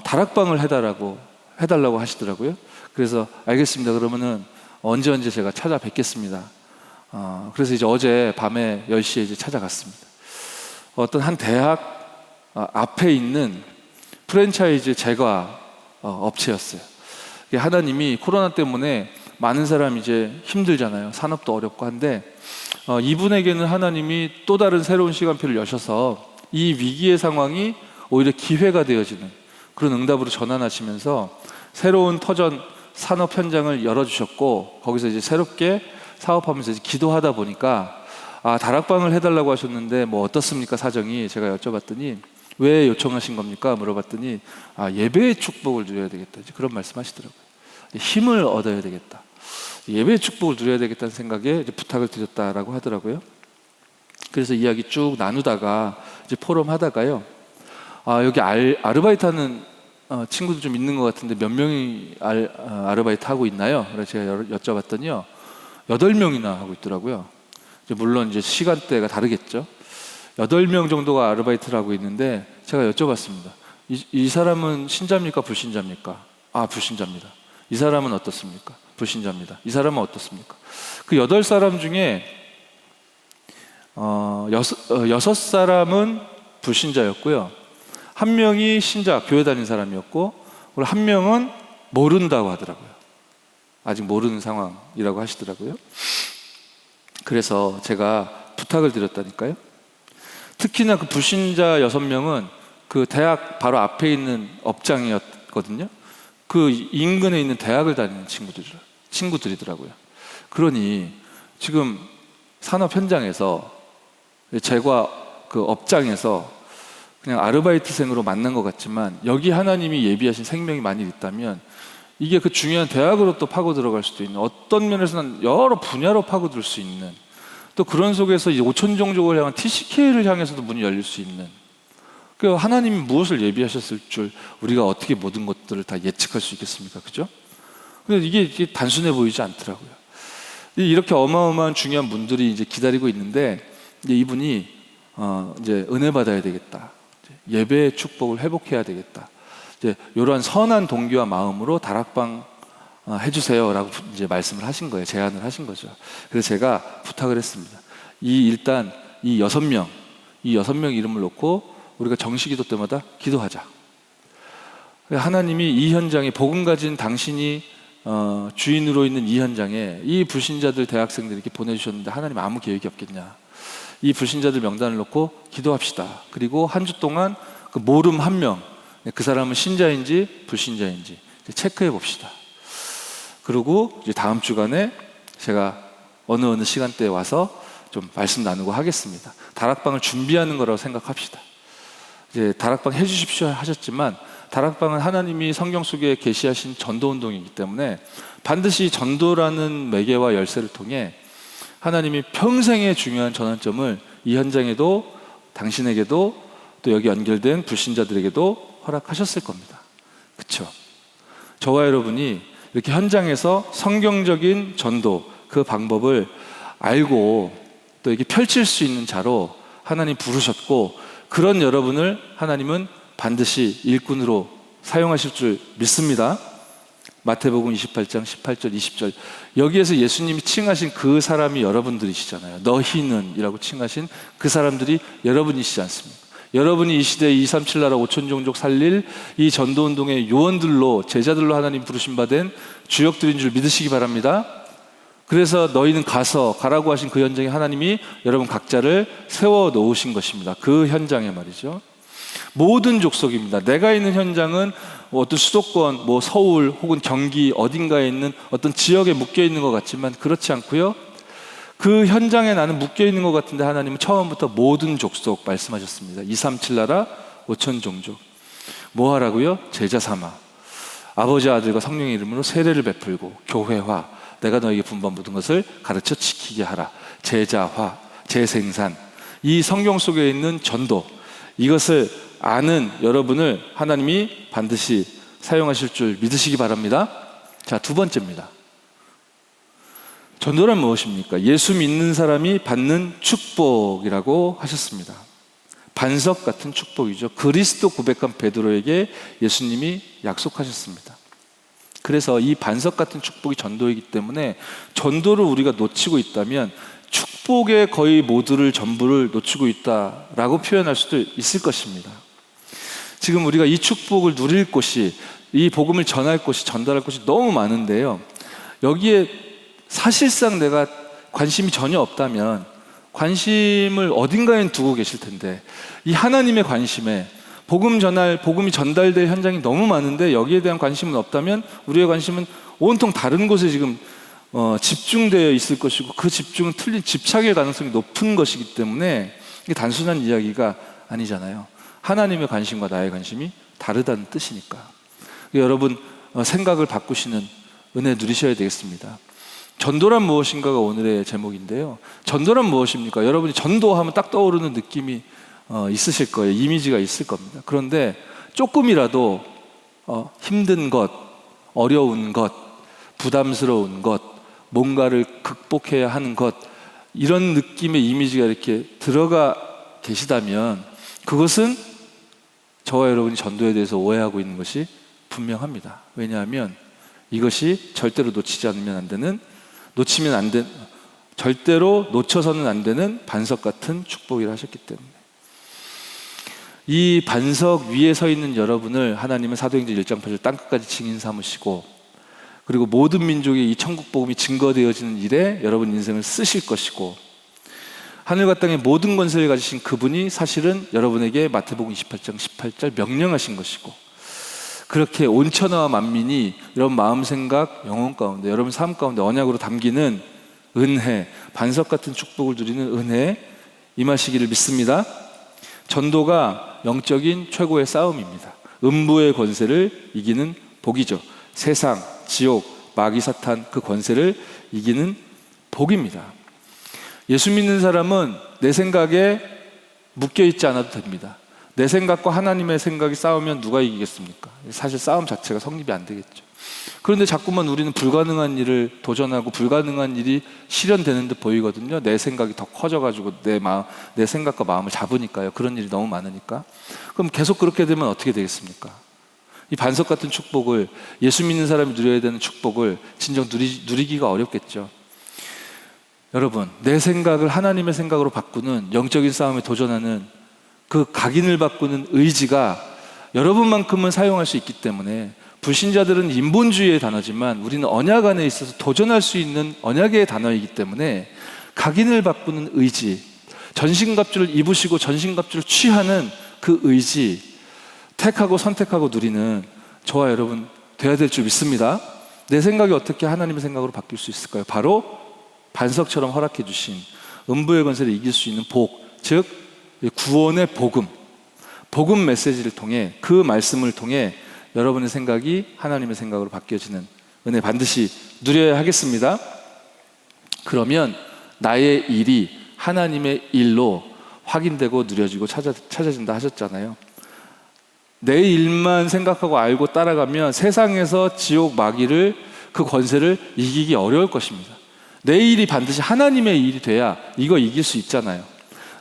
다락방을 해달라고 하시더라고요. 그래서 알겠습니다. 그러면은 언제 제가 찾아뵙겠습니다. 그래서 이제 어제 밤에 10시에 이제 찾아갔습니다. 어떤 한 대학 앞에 있는 프랜차이즈 제과 업체였어요. 하나님이 코로나 때문에 많은 사람이 이제 힘들잖아요. 산업도 어렵고 한데 이분에게는 하나님이 또 다른 새로운 시간표를 여셔서 이 위기의 상황이 오히려 기회가 되어지는 그런 응답으로 전환하시면서 새로운 터전 산업 현장을 열어주셨고 거기서 이제 새롭게 사업하면서 이제 기도하다 보니까 다락방을 해달라고 하셨는데 뭐 어떻습니까 사정이? 제가 여쭤봤더니 왜 요청하신 겁니까? 물어봤더니 예배의 축복을 누려야 되겠다 이제 그런 말씀하시더라고요. 힘을 얻어야 되겠다. 예배의 축복을 누려야 되겠다는 생각에 이제 부탁을 드렸다라고 하더라고요. 그래서 이야기 쭉 나누다가 이제 포럼 하다가요. 여기 아르바이트하는 친구들 좀 있는 것 같은데 몇 명이 아르바이트 하고 있나요? 그래서 제가 여쭤봤더니요. 8명이나 하고 있더라고요. 물론 이제 시간대가 다르겠죠. 8명 정도가 아르바이트를 하고 있는데 제가 여쭤봤습니다. 이 사람은 신자입니까? 불신자입니까? 불신자입니다. 이 사람은 어떻습니까? 불신자입니다. 이 사람은 어떻습니까? 그 8사람 중에 6사람은 불신자였고요. 1명이 신자, 교회 다니는 사람이었고 그리고 1명은 모른다고 하더라고요. 아직 모르는 상황이라고 하시더라고요. 그래서 제가 부탁을 드렸다니까요. 특히나 그 불신자 6명은 그 대학 바로 앞에 있는 업장이었거든요. 그 인근에 있는 대학을 다니는 친구들이더라고요. 그러니 지금 산업 현장에서 제과 그 업장에서 그냥 아르바이트생으로 만난 것 같지만 여기 하나님이 예비하신 생명이 만일 있다면 이게 그 중요한 대학으로 또 파고 들어갈 수도 있는, 어떤 면에서는 여러 분야로 파고들 수 있는, 또 그런 속에서 이제 5천 종족을 향한 TCK를 향해서도 문이 열릴 수 있는, 그 하나님이 무엇을 예비하셨을 줄 우리가 어떻게 모든 것들을 다 예측할 수 있겠습니까? 그죠? 근데 이게 단순해 보이지 않더라고요. 이렇게 어마어마한 중요한 분들이 이제 기다리고 있는데 이제 이분이 이제 은혜 받아야 되겠다, 예배의 축복을 회복해야 되겠다, 이제 이러한 선한 동기와 마음으로 다락방 해주세요라고 이제 말씀을 하신 거예요. 제안을 하신 거죠. 그래서 제가 부탁을 했습니다. 일단 이 6명 이름을 놓고 우리가 정시기도 때마다 기도하자. 하나님이 이 현장에 복음 가진 당신이 주인으로 있는 이 현장에 이 불신자들 대학생들 이렇게 보내주셨는데 하나님 아무 계획이 없겠냐. 이 불신자들 명단을 놓고 기도합시다. 그리고 한 주 동안 그 모름 1명, 그 사람은 신자인지 불신자인지 체크해 봅시다. 그리고 이제 다음 주간에 제가 어느 시간대에 와서 좀 말씀 나누고 하겠습니다. 다락방을 준비하는 거라고 생각합시다. 이제 다락방 해주십시오 하셨지만 다락방은 하나님이 성경 속에 계시하신 전도운동이기 때문에 반드시 전도라는 매개와 열쇠를 통해 하나님이 평생의 중요한 전환점을 이 현장에도 당신에게도 또 여기 연결된 불신자들에게도 허락하셨을 겁니다. 그렇죠? 저와 여러분이 이렇게 현장에서 성경적인 전도 그 방법을 알고 또 이게 펼칠 수 있는 자로 하나님 부르셨고, 그런 여러분을 하나님은 반드시 일꾼으로 사용하실 줄 믿습니다. 마태복음 28장 18절 20절 여기에서 예수님이 칭하신 그 사람이 여러분들이시잖아요. 너희는 이라고 칭하신 그 사람들이 여러분이시지 않습니까? 여러분이 이 시대에 237 나라 5천 종족 살릴 이 전도운동의 요원들로, 제자들로 하나님 부르신 바 된 주역들인 줄 믿으시기 바랍니다. 그래서 너희는 가라고 하신 그 현장에 하나님이 여러분 각자를 세워 놓으신 것입니다. 그 현장에 말이죠. 모든 족속입니다. 내가 있는 현장은 어떤 수도권, 서울 혹은 경기 어딘가에 있는 어떤 지역에 묶여 있는 것 같지만 그렇지 않고요. 그 현장에 나는 묶여 있는 것 같은데 하나님은 처음부터 모든 족속 말씀하셨습니다. 237 나라 5천 종족. 뭐 하라고요? 제자 삼아 아버지 아들과 성령의 이름으로 세례를 베풀고 교회화, 내가 너에게 분반 모든 것을 가르쳐 지키게 하라. 제자화, 재생산, 이 성경 속에 있는 전도, 이것을 아는 여러분을 하나님이 반드시 사용하실 줄 믿으시기 바랍니다. 자, 두 번째입니다. 전도란 무엇입니까? 예수 믿는 사람이 받는 축복이라고 하셨습니다. 반석 같은 축복이죠. 그리스도 고백한 베드로에게 예수님이 약속하셨습니다. 그래서 이 반석 같은 축복이 전도이기 때문에 전도를 우리가 놓치고 있다면 축복의 거의 모두를 전부를 놓치고 있다라고 표현할 수도 있을 것입니다. 지금 우리가 이 축복을 누릴 곳이, 이 복음을 전할 곳이, 전달할 곳이 너무 많은데요, 여기에 사실상 내가 관심이 전혀 없다면 관심을 어딘가에 두고 계실 텐데, 이 하나님의 관심에 복음이 전달될 현장이 너무 많은데 여기에 대한 관심은 없다면 우리의 관심은 온통 다른 곳에 지금 집중되어 있을 것이고, 그 집중은 틀린 집착의 가능성이 높은 것이기 때문에 이게 단순한 이야기가 아니잖아요. 하나님의 관심과 나의 관심이 다르다는 뜻이니까. 여러분 생각을 바꾸시는 은혜 누리셔야 되겠습니다. 전도란 무엇인가가 오늘의 제목인데요. 전도란 무엇입니까? 여러분이 전도하면 딱 떠오르는 느낌이 있으실 거예요. 이미지가 있을 겁니다. 그런데 조금이라도 힘든 것, 어려운 것, 부담스러운 것, 뭔가를 극복해야 하는 것, 이런 느낌의 이미지가 이렇게 들어가 계시다면 그것은 저와 여러분이 전도에 대해서 오해하고 있는 것이 분명합니다. 왜냐하면 이것이 절대로 절대로 놓쳐서는 안 되는 반석 같은 축복이라 하셨기 때문에, 이 반석 위에 서 있는 여러분을 하나님은 사도행전 1장 8절 땅끝까지 증인 삼으시고, 그리고 모든 민족의 이 천국 복음이 증거되어지는 일에 여러분 인생을 쓰실 것이고, 하늘과 땅의 모든 권세를 가지신 그분이 사실은 여러분에게 마태복음 28장 18절 명령하신 것이고, 그렇게 온 천하와 만민이 여러분 마음, 생각, 영혼 가운데, 여러분 삶 가운데 언약으로 담기는 은혜, 반석 같은 축복을 누리는 은혜 임하시기를 믿습니다. 전도가 영적인 최고의 싸움입니다. 음부의 권세를 이기는 복이죠. 세상, 지옥, 마귀, 사탄 그 권세를 이기는 복입니다. 예수 믿는 사람은 내 생각에 묶여있지 않아도 됩니다. 내 생각과 하나님의 생각이 싸우면 누가 이기겠습니까? 사실 싸움 자체가 성립이 안 되겠죠. 그런데 자꾸만 우리는 불가능한 일을 도전하고 불가능한 일이 실현되는 듯 보이거든요. 내 생각이 더 커져가지고 내 생각과 마음을 잡으니까요. 그런 일이 너무 많으니까. 그럼 계속 그렇게 되면 어떻게 되겠습니까? 이 반석 같은 축복을, 예수 믿는 사람이 누려야 되는 축복을 진정 누리기가 어렵겠죠. 여러분, 내 생각을 하나님의 생각으로 바꾸는 영적인 싸움에 도전하는 그 각인을 바꾸는 의지가 여러분만큼은 사용할 수 있기 때문에, 불신자들은 인본주의의 단어지만 우리는 언약 안에 있어서 도전할 수 있는 언약의 단어이기 때문에, 각인을 바꾸는 의지, 전신갑주를 입으시고 전신갑주를 취하는 그 의지, 택하고 선택하고 누리는 저와 여러분 돼야 될 줄 믿습니다. 내 생각이 어떻게 하나님의 생각으로 바뀔 수 있을까요? 바로 반석처럼 허락해 주신 음부의 권세를 이길 수 있는 복, 즉 구원의 복음, 복음 메시지를 통해, 그 말씀을 통해 여러분의 생각이 하나님의 생각으로 바뀌어지는 은혜 반드시 누려야 하겠습니다. 그러면 나의 일이 하나님의 일로 확인되고 누려지고 찾아진다 하셨잖아요. 내 일만 생각하고 알고 따라가면 세상에서 지옥 마귀를, 그 권세를 이기기 어려울 것입니다. 내 일이 반드시 하나님의 일이 돼야 이거 이길 수 있잖아요.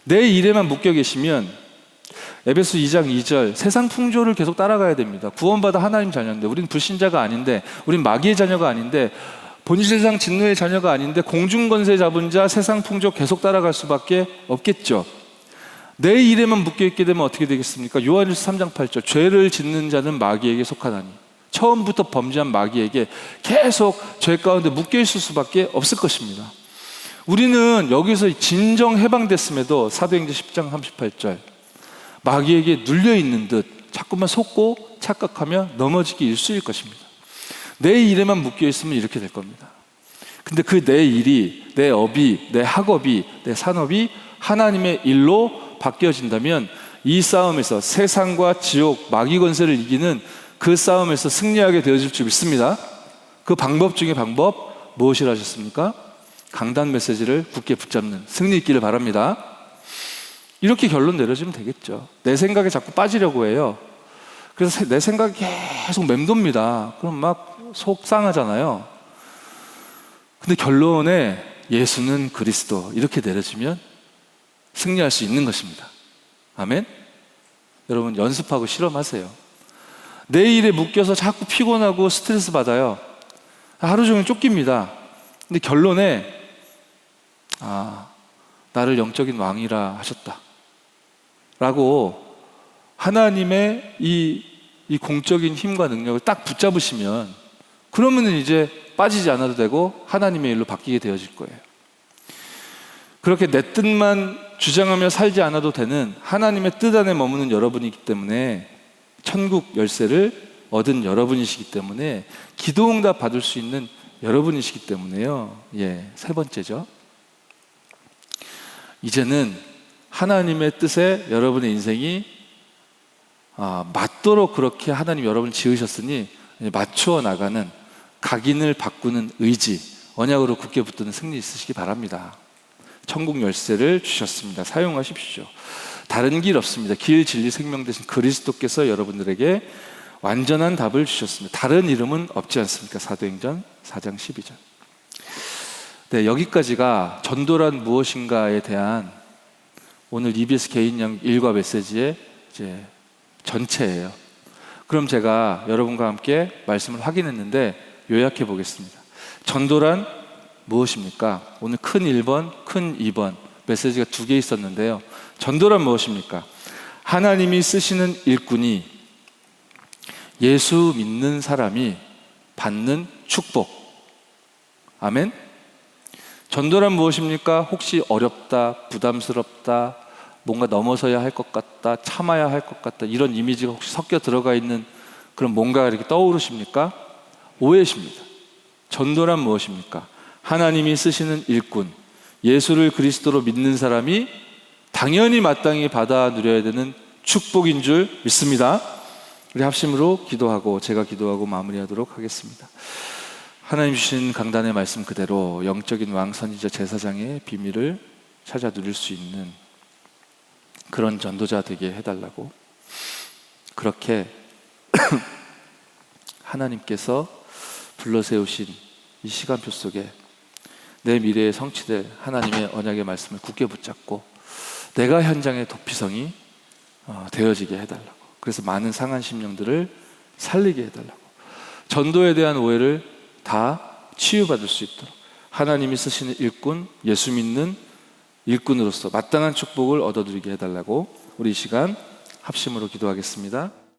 내 일에만 묶여 계시면 에베소 2장 2절 세상 풍조를 계속 따라가야 됩니다. 구원받아 하나님 자녀인데, 우린 불신자가 아닌데, 우린 마귀의 자녀가 아닌데, 본질상 진노의 자녀가 아닌데 공중권세 잡은 자 세상 풍조 계속 따라갈 수밖에 없겠죠. 내 일에만 묶여있게 되면 어떻게 되겠습니까? 요한일서 3장 8절 죄를 짓는 자는 마귀에게 속하나니, 처음부터 범죄한 마귀에게 계속 죄 가운데 묶여있을 수밖에 없을 것입니다. 우리는 여기서 진정 해방됐음에도 사도행전 10장 38절 마귀에게 눌려있는 듯 자꾸만 속고 착각하며 넘어지기 일쑤일 것입니다. 내 일에만 묶여있으면 이렇게 될 겁니다. 근데 그 내 일이, 내 업이, 내 학업이, 내 산업이 하나님의 일로 바뀌어진다면 이 싸움에서, 세상과 지옥, 마귀 권세를 이기는 그 싸움에서 승리하게 되어질 줄 믿습니다. 그 방법 중에 방법 무엇이라 하셨습니까? 강단 메시지를 굳게 붙잡는 승리 있기를 바랍니다. 이렇게 결론 내려지면 되겠죠. 내 생각에 자꾸 빠지려고 해요. 그래서 내 생각이 계속 맴돕니다. 그럼 막 속상하잖아요. 근데 결론에 예수는 그리스도, 이렇게 내려지면 승리할 수 있는 것입니다. 아멘? 여러분 연습하고 실험하세요. 내 일에 묶여서 자꾸 피곤하고 스트레스 받아요. 하루 종일 쫓깁니다. 근데 결론에 나를 영적인 왕이라 하셨다 라고 하나님의 이 공적인 힘과 능력을 딱 붙잡으시면, 그러면 이제 빠지지 않아도 되고 하나님의 일로 바뀌게 되어질 거예요. 그렇게 내 뜻만 주장하며 살지 않아도 되는 하나님의 뜻 안에 머무는 여러분이기 때문에, 천국 열쇠를 얻은 여러분이시기 때문에, 기도응답 받을 수 있는 여러분이시기 때문에요. 세 번째죠. 이제는 하나님의 뜻에 여러분의 인생이 맞도록 그렇게 하나님 여러분을 지으셨으니 맞추어 나가는, 각인을 바꾸는 의지, 언약으로 굳게 붙드는 승리 있으시기 바랍니다. 천국 열쇠를 주셨습니다. 사용하십시오. 다른 길 없습니다. 길, 진리, 생명 되신 그리스도께서 여러분들에게 완전한 답을 주셨습니다. 다른 이름은 없지 않습니까? 사도행전 4장 12절. 네, 여기까지가 전도란 무엇인가에 대한 오늘 EBS 개인 일과 메시지의 이제 전체예요. 그럼 제가 여러분과 함께 말씀을 확인했는데 요약해 보겠습니다. 전도란 무엇입니까? 오늘 큰 1번, 큰 2번 메시지가 2개 있었는데요. 전도란 무엇입니까? 하나님이 쓰시는 일꾼이, 예수 믿는 사람이 받는 축복. 아멘? 전도란 무엇입니까? 혹시 어렵다, 부담스럽다, 뭔가 넘어서야 할 것 같다, 참아야 할 것 같다, 이런 이미지가 혹시 섞여 들어가 있는 그런 뭔가가 이렇게 떠오르십니까? 오해십니다. 전도란 무엇입니까? 하나님이 쓰시는 일꾼, 예수를 그리스도로 믿는 사람이 당연히 마땅히 받아 누려야 되는 축복인 줄 믿습니다. 우리 합심으로 기도하고 제가 기도하고 마무리하도록 하겠습니다. 하나님 주신 강단의 말씀 그대로 영적인 왕 선지자 제사장의 비밀을 찾아 누릴 수 있는 그런 전도자 되게 해달라고, 그렇게 하나님께서 불러세우신 이 시간표 속에 내 미래에 성취될 하나님의 언약의 말씀을 굳게 붙잡고 내가 현장의 도피성이 되어지게 해달라고, 그래서 많은 상한 심령들을 살리게 해달라고, 전도에 대한 오해를 다 치유받을 수 있도록 하나님이 쓰시는 일꾼, 예수 믿는 일꾼으로서 마땅한 축복을 얻어들이게 해달라고 우리 이 시간 합심으로 기도하겠습니다.